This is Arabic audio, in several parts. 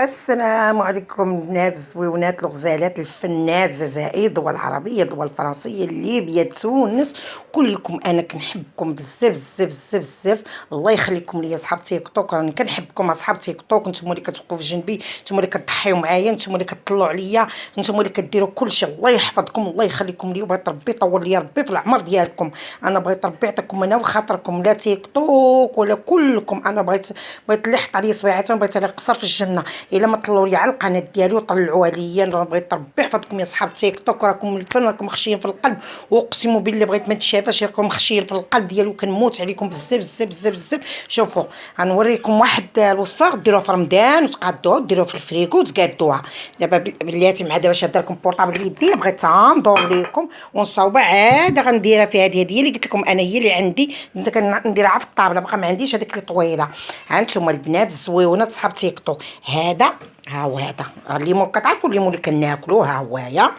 السلام عليكم البنات الزويونات الغزالات الفنات الجزائرية الدول العربية الدول الفرنسية ليبيا تونس كلكم. انا كنحبكم بزاف بزاف بزاف بزاف. الله يخليكم ليا صحاب تيك توك، راني كنحبكم اصحاب تيك توك. نتوما اللي كتوقفوا في جنبي، نتوما اللي كتضحيو معايا، نتوما اللي كتطلعوا عليا، نتوما اللي كديروا كلشي. الله يحفظكم الله يخليكم ليا، وبغيت ربي يطول ليا ربي في العمر ديالكم. انا بغيت ربي يعطيكم انا وخاطركم، لا تيك توك ولا كلكم. انا بغيت اللي يحط عليا صبيعات، بغيت عليه قصر في الجنه. الا ما طلعوا لي على القناه ديالي وطلعوا عليا، انا بغيت ربي يحفظكم يا صحاب تيك توك. راكم الفن، راكم خشيين في القلب، واقسم بالله بغيت ما تشافاش، راكم خشيين في القلب ديالي وكنموت عليكم بزاف بزاف بزاف بزاف. شوفوا غنوريكم واحد الوصفه ديروها في رمضان وتقادوها، ديروها في الفريكو وتقادوها. دابا بلاتي مع دابا شاده لكم بورطابل بيدي، بغيت ندور لكم ونصاوبه عاد غنديرها في هذه اللي قلت لكم انا، هي اللي عندي كنديرها في الطابله، باقا ما عنديش هذيك اللي طويله. ها نتوما البنات الزويونات صحاب تيك توك، هذا ها هو، هذا الليمون كتعرفوا الليمون اللي كناكلوه، ها هويا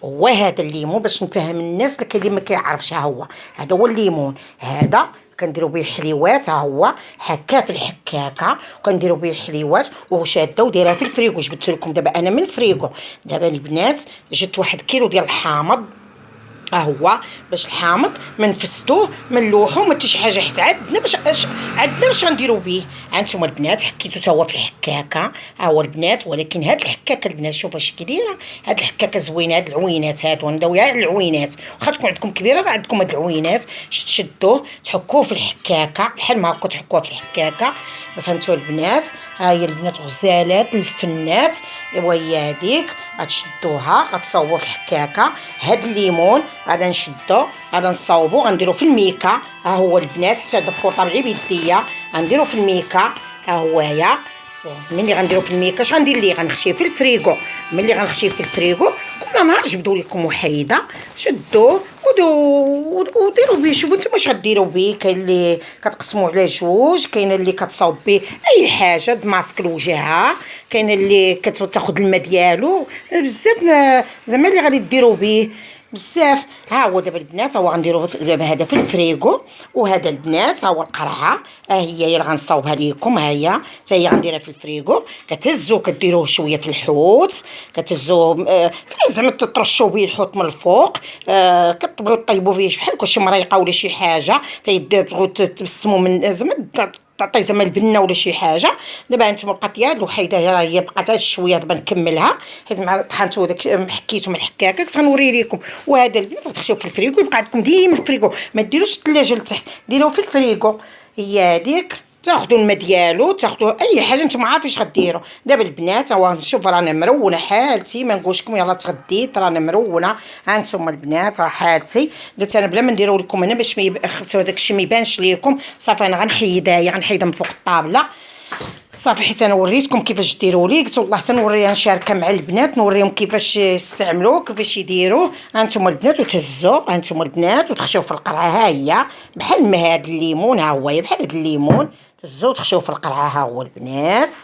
هو هذا الليمون باش نفهم الناس اللي كاين اللي ما كيعرفش. ها هو هذا هو الليمون، هذا كنديروا به حليوات. ها هو حكا في الحكاكه، وكنديروا به حليوات وشاده ودايرها في الفريكو. جبت لكم دابا انا من الفريكو. دابا البنات جبت 1 كيلو ديال الحامض. ها هو باش الحامض ما نفسدوه ما نلوحو ما حتى شي حاجه، حيت عندنا باش غنديرو به. هانتوما البنات حكيتو تا هو في الحكاكه. ها هو البنات، ولكن هاد الحكاكه البنات شوفوا اش كي دايره. هاد الحكاكه زوينه، هاد العوينات هادو نداويها على العوينات، واخا تكون عندكم كبيره راه عندكم هاد العوينات. تشدوه تحكوه في الحكاكه بحال ما هكا تحكوها في الحكاكه. فهمتوا البنات؟ ها هي البنات غزالات الفنات، ايوا هي هذيك غتشدوها غتصاوبوا في الحكاكه. هاد الليمون غادا نشدو غادا نصاوبو غنديرو في الميكا. ها هو البنات حتى هاد البورطابل غير بيديا غنديرو في الميكا. ها هويا ملي غنديرو في الميكا اش غندير ليه؟ غنخشيه في الفريغو. ملي غنخشيه في الفريغو كل نهار جبدوا لكم وحيده، شدوه وديروا به. شوفوا نتوما اش غديروا به. كاين اللي كتقسموا على جوج، كاين اللي كتصاوب به اي حاجه ماسك الوجهها، كاين اللي كتاخذ الماء ديالو بزاف. زعما اللي غادي ديروا به بزاف. ها هو دابا البنات، ها هو غنديرو دابا هذا في الفريغو. وهذا البنات ها هو القرعه، ها هي اللي غنصاوبها لكم. ها هي حتى هي غنديرها في الفريغو. كتهزو كديروه شويه في الحوت، كتهزوه زعما ترشوا به الحوت من الفوق. كتبغيو طيبوا فيه بحال شي مريقه ولا شي حاجه، تبغيو تبسموا من زعما تعطي زعما البنه ولا شي حاجه. دابا انتم بقات هاد الوحيده راه هي بقات هاد شويه، دابا نكملها حيت مع طحنتو داك حكيتو من الحكاكه كنت غنوري لكم. وهذا البنات غتخشيو في الفريغو، يبقى عندكم ديما الفريغو، ما ديروش الثلاجه لتحت، ديروه في الفريغو. هي هذيك تاخذوا الماء ديالو، تاخذوا اي حاجه نتوما عارفين اش غديروا. دابا البنات ها نشوف رانا مرونه حالتي، ما نقولش لكم يلاه تغديت، رانا مرونه. ها نتوما البنات راه حالتي. قلت انا بلا ما نديرو لكم هنا باش داك الشيء ما يبانش ليكم. صافي انا غنحيدها من فوق الطابله صافي، حيت انا وريتكم كيفاش ديروا لي. قلت والله تنوريها نشاركها مع البنات، نوريهم كيفاش يستعملوه كيفاش يديروه. ها انتم البنات وتهزوا، ها انتم البنات وتخشيو في القرعه. ها هي بحال ما هاد الليمون، ها هو بحال هاد الليمون. تهزوا وتخشيو في القرعه. ها هو البنات،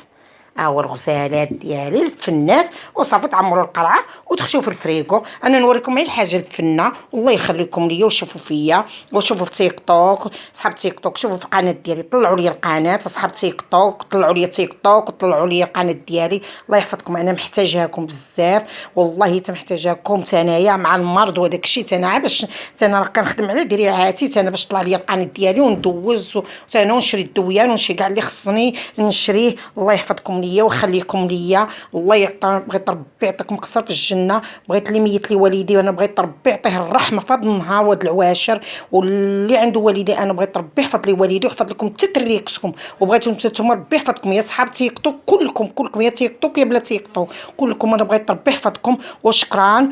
ها هو الغسالات ديالي الفنات. وصافي تعمروا القرعه وتخشيو في الفريغو. انا نوريكم غير الحاجه الفنه. والله يخليكم ليا وشوفوا فيا وشوفوا في تيك توك. صحاب تيك توك شوفوا في القناه ديالي، طلعوا لي القناه. صحاب تيك توك طلعوا لي تيك توك وطلعوا لي القناه ديالي. الله يحفظكم انا محتاجاكم بزاف، والله محتاجاكم تنايا مع المرض وداك الشيء. تانا باش تانا راه كنخدم على دريعاتي، تانا باش طلع لي القناه ديالي وندوز تانا ونشري الدويان ونشري كاع اللي خصني نشريه. الله يحفظكم ليا ويخليكم ليا. الله يعطي، بغيت ربي يعطيكم قصر في الجنه. بغيت اللي ميت لي والدي وانا بغيت ربي يعطيه الرحمه في هذا النهار وهاد العواشر. واللي عنده والدي انا بغيت ربي يحفظ لي والدي ويحفظ لكم حتى تريكسكم. وبغيتو نتوما ربي يحفظكم يا صحاب تيك توك كلكم يا تيك توك يا بلا تيك توك كلكم. انا بغيت ربي يحفظكم وشكرا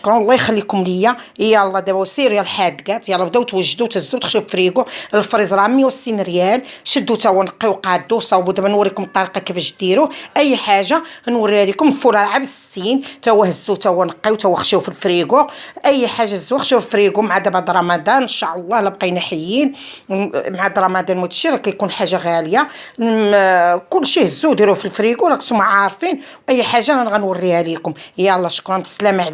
الله يخليكم ليا. يلا دابا سيروا يا الحادقات، يلا بداو توجدوا تهزوا تخشوا في الفريغو. الفريز راه 160 ريال. شدوا تا هو نقيو قادو صاوبوا. دابا نوريكم الطريقه كيفاش ديروا اي حاجه نوريها لكم. الفرع بالسين تا هو هزوا تا هو نقيو تا هو خشيو في الفريغو. اي حاجه هزوا خشيو في الفريغو. مع دابا رمضان ان شاء الله لا بقينا حيين مع رمضان متشي راه كيكون حاجه غاليه. كلشي هزوا ديروه في الفريغو راكم عارفين. اي حاجه انا غنوريها لكم. يلا شكرا، السلام عليكم.